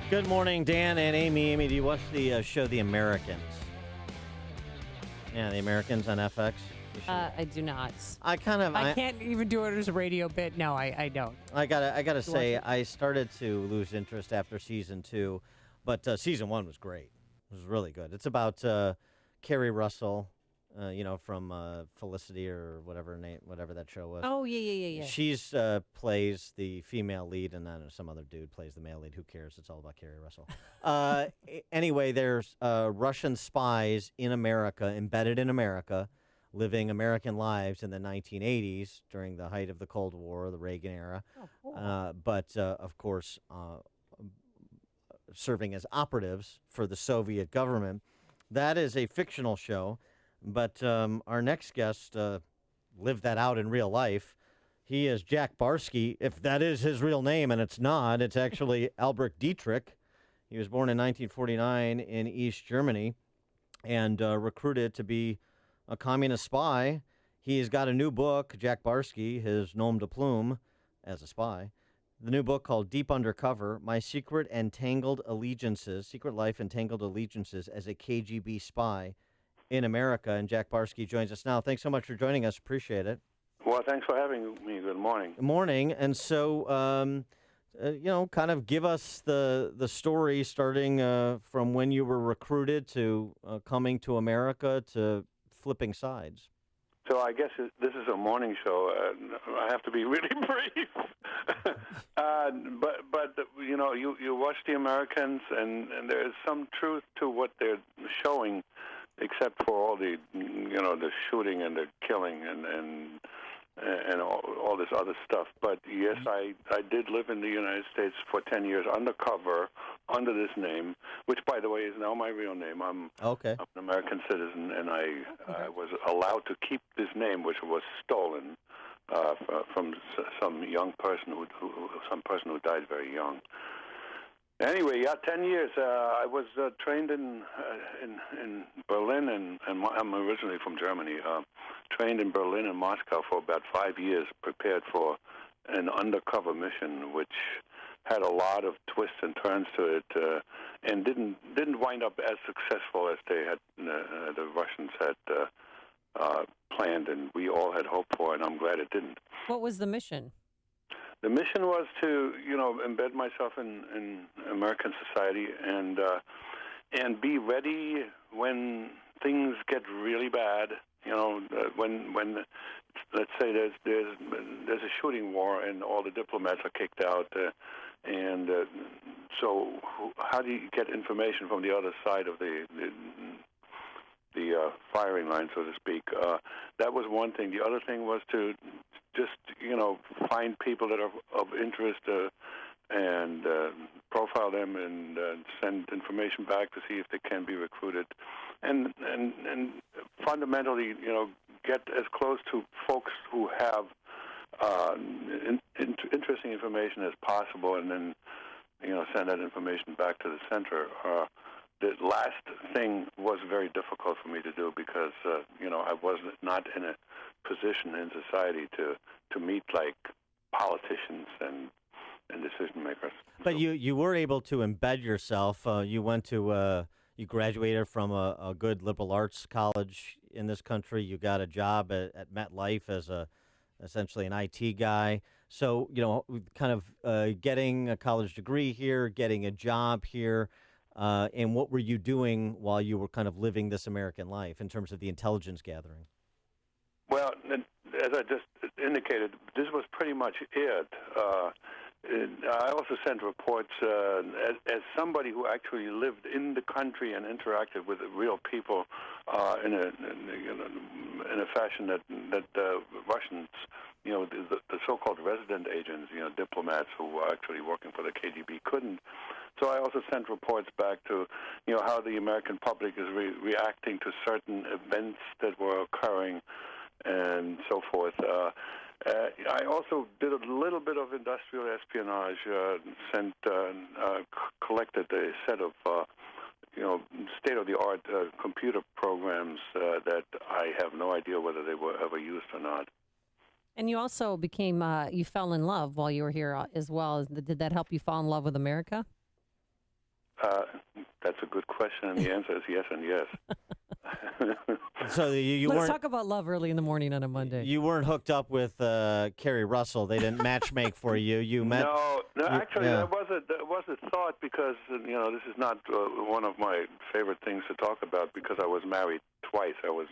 Good morning, Dan and Amy. Amy, do you watch the show The Americans? Yeah, The Americans on FX. I do not. I can't even do it as a radio bit. No, I don't. I gotta say, watch it? I started to lose interest after season 2, but season 1 was great. It was really good. It's about Carrie Russell, from Felicity or whatever that show was. Oh, yeah. She's plays the female lead, and then some other dude plays the male lead. Who cares? It's all about Carrie Russell. Anyway, there's Russian spies in America, embedded in America, living American lives in the 1980s during the height of the Cold War, the Reagan era. Oh, cool. But of course, serving as operatives for the Soviet government. That is a fictional show. But our next guest lived that out in real life. He is Jack Barsky, if that is his real name, and it's not. It's actually Albrecht Dietrich. He was born in 1949 in East Germany and recruited to be a communist spy. He's got a new book, Jack Barsky, his nom de plume as a spy. The new book called Deep Undercover, My Secret Life and Tangled Allegiances as a KGB Spy in America. And Jack Barsky joins us now. Thanks so much for joining us. Appreciate it. Well, thanks for having me. Good morning. Good morning. And so, kind of give us the story starting from when you were recruited to coming to America to flipping sides. So I guess this is a morning show. I have to be really brief. But you watch The Americans, and there is some truth to what they're showing, except for all the the shooting and the killing and all this other stuff. But yes, I did live in the United States for 10 years undercover under this name, which, by the way, is now my real name. I'm an American citizen, and I was allowed to keep this name, which was stolen from some young person who died very young. Anyway, 10 years. I was trained in Berlin, and I'm originally from Germany. Trained in Berlin and Moscow for about 5 years, prepared for an undercover mission, which had a lot of twists and turns to it, and didn't wind up as successful as they had the Russians had planned, and we all had hoped for. And I'm glad it didn't. What was the mission? The mission was to, embed myself in American society and be ready when things get really bad. When let's say there's a shooting war and all the diplomats are kicked out, so how do you get information from the other side of the firing line, so to speak? That was one thing. The other thing was to just find people that are of interest and profile them and send information back to see if they can be recruited, and fundamentally get as close to folks who have interesting information as possible, and then send that information back to the center. The last thing was very difficult for me to do because I was not in a position in society to meet like politicians and decision makers. But you were able to embed yourself. You graduated from a good liberal arts college in this country. You got a job at MetLife as essentially an IT guy. So kind of getting a college degree here, getting a job here. And what were you doing while you were kind of living this American life in terms of the intelligence gathering? Well, as I just indicated, this was pretty much it. I also sent reports as somebody who actually lived in the country and interacted with real people in a fashion that Russians, the so-called resident agents, diplomats who were actually working for the KGB couldn't. So I also sent reports back to, how the American public is reacting to certain events that were occurring and so forth. I also did a little bit of industrial espionage, collected a set of, state-of-the-art computer programs that I have no idea whether they were ever used or not. And you also you fell in love while you were here as well. Did that help you fall in love with America? That's a good question, and the answer is yes and yes. So you Let's weren't talk about love early in the morning on a Monday. you weren't hooked up with Carrie Russell. They didn't matchmake for you. You met. No, actually, yeah. that was a thought because this is not one of my favorite things to talk about because I was married twice. I was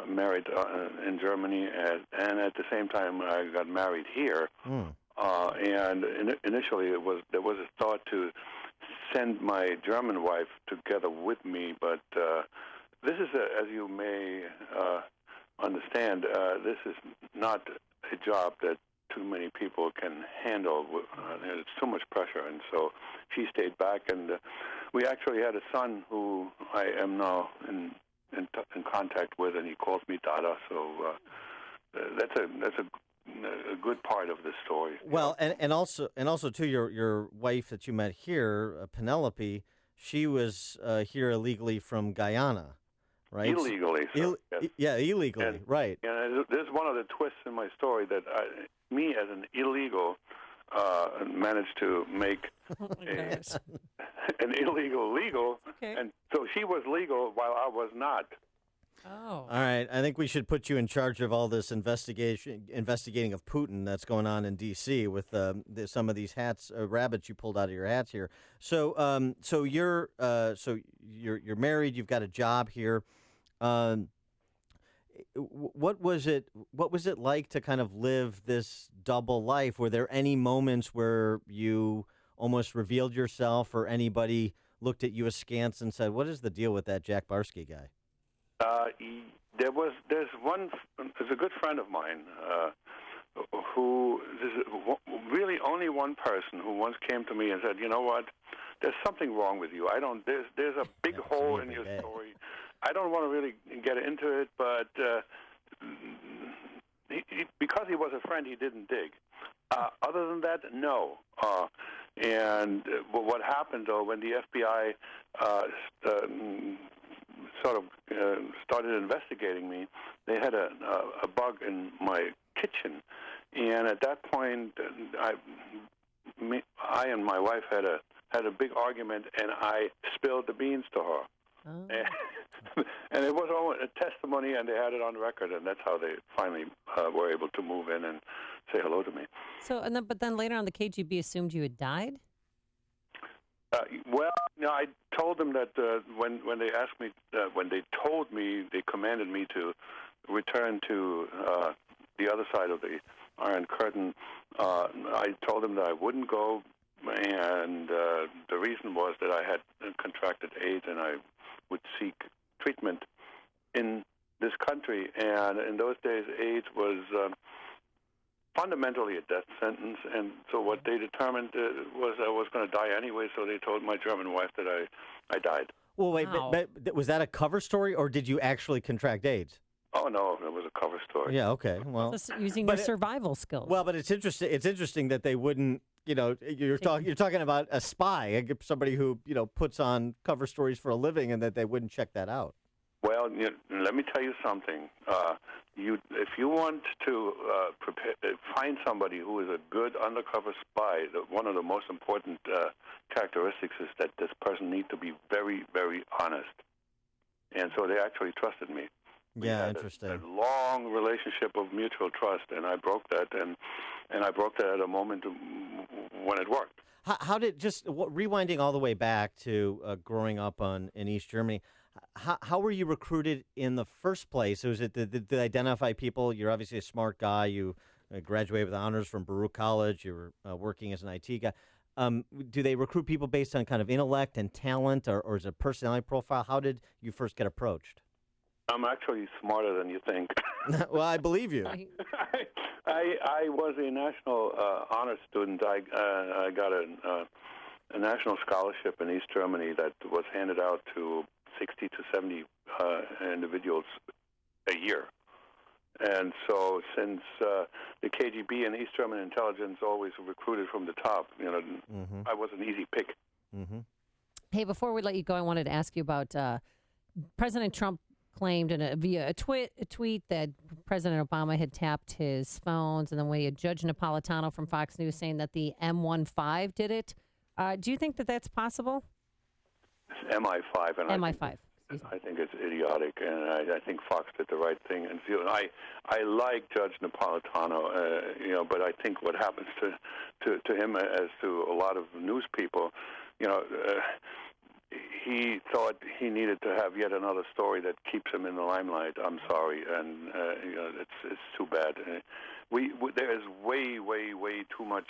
married in Germany, and at the same time I got married here. And initially there was a thought to send my German wife together with me, but this is, as you may understand, this is not a job that too many people can handle. There's too much pressure, and so she stayed back, and we actually had a son who I am now in contact with, and he calls me Dada. So that's a good part of the story. Well, and also too, your wife that you met here, Penelope, she was here illegally from Guyana, right? Illegally, so, yes. Yeah, illegally, and, right. And there's one of the twists in my story that me as an illegal managed to make an illegal legal, and so she was legal while I was not. Oh. All right. I think we should put you in charge of all this investigating of Putin that's going on in D.C. with some of these rabbits you pulled out of your hats here. So, you're married. You've got a job here. What was it like to kind of live this double life? Were there any moments where you almost revealed yourself, or anybody looked at you askance and said, "What is the deal with that Jack Barsky guy?" There's a good friend of mine who there's really only one person who once came to me and said, "You know what? There's something wrong with you. There's a big hole in your story. I don't want to really get into it, but because he was a friend, he didn't dig. Other than that, no." And what happened, though, when the FBI started investigating me, they had a bug in my kitchen, and at that point, I and my wife had a big argument, and I spilled the beans to her. Oh. And it was all a testimony, and they had it on record, and that's how they finally were able to move in and say hello to me. So, but then later on, the KGB assumed you had died? I told them that when they asked me, when they told me, they commanded me to return to the other side of the Iron Curtain. I told them that I wouldn't go, and the reason was that I had contracted AIDS and I would seek treatment in this country. And in those days, AIDS was fundamentally a death sentence, and so what they determined was I was going to die anyway, so they told my German wife that I died. Well, wait, wow. but was that a cover story, or did you actually contract AIDS? Oh, no, it was a cover story. Yeah, okay, well. Just using your survival skills. Well, but it's interesting. It's interesting that they wouldn't, you're talking about a spy, somebody who, puts on cover stories for a living, and that they wouldn't check that out. Well, let me tell you something. If you want to find somebody who is a good undercover spy, one of the most important characteristics is that this person needs to be very, very honest. And so they actually trusted me. Yeah, interesting. A long relationship of mutual trust, and I broke that, and I broke that at a moment when it worked. How did, rewinding all the way back to growing up in East Germany, how were you recruited in the first place? Was it did they identify people? You're obviously a smart guy. You graduated with honors from Baruch College. You were working as an IT guy. Do they recruit people based on kind of intellect and talent, or is it a personality profile? How did you first get approached? I'm actually smarter than you think. Well, I believe you. I was a national honors student. I got a national scholarship in East Germany that was handed out to 60 to 70 individuals a year. And so since the KGB and East German intelligence always recruited from the top, I was an easy pick. Mm-hmm. Hey, before we let you go, I wanted to ask you about President Trump claimed via a tweet that President Obama had tapped his phones, and then we had Judge Napolitano from Fox News saying that the M15 did it. Do you think that that's possible? MI5, and MI5. I think it's idiotic, and I think Fox did the right thing. And I like Judge Napolitano, but I think what happens to him, as to a lot of news people, he thought he needed to have yet another story that keeps him in the limelight. I'm sorry, and it's too bad. There is way too much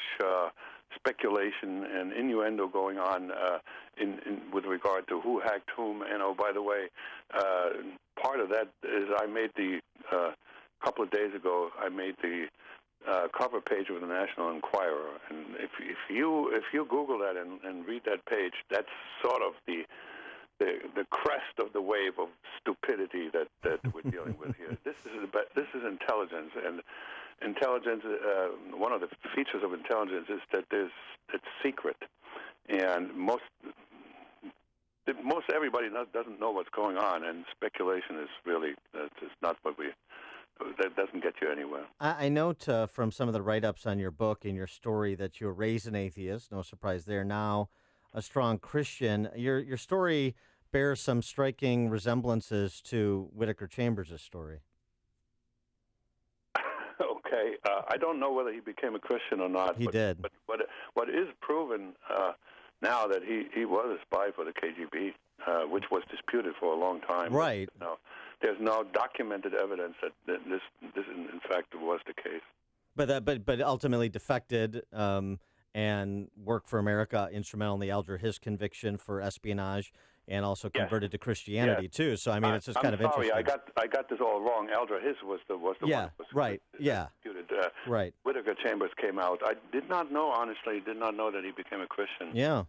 speculation and innuendo going on in with regard to who hacked whom. And oh, by the way, part of that is I made the couple of days ago. I made the cover page of the National Enquirer, and if you Google that and read that page, that's sort of the crest of the wave of stupidity that we're dealing with here. This is intelligence, and intelligence. One of the features of intelligence is that it's secret, and most everybody doesn't know what's going on, and speculation is really it's not what that doesn't get you anywhere. I note from some of the write-ups on your book and your story that you were raised an atheist. No surprise there. Now a strong Christian. Your story bears some striking resemblances to Whittaker Chambers' story. Okay, I don't know whether he became a Christian or not. He did. But what is proven now that he was a spy for the KGB, which was disputed for a long time. Right. There's no documented evidence that this in fact was the case. But ultimately defected and worked for America, instrumental in the Alger Hiss conviction for espionage, and also converted to Christianity too. So I mean, it's just kind of interesting. I got this all wrong. Alger Hiss was the one. Yeah. Right. Yeah. Disputed. Right. Whittaker Chambers came out. I did not know, honestly, that he became a Christian. Yeah.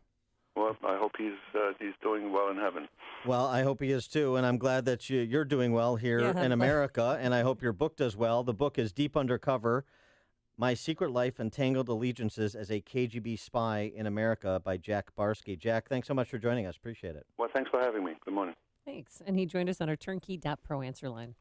Well, I hope he's doing well in heaven. Well, I hope he is too, and I'm glad that you're doing well here in America, and I hope your book does well. The book is Deep Undercover: My Secret Life and Tangled Allegiances as a KGB Spy in America by Jack Barsky. Jack, thanks so much for joining us. Appreciate it. Well, thanks for having me. Good morning. Thanks. And he joined us on our turnkey.pro answer line.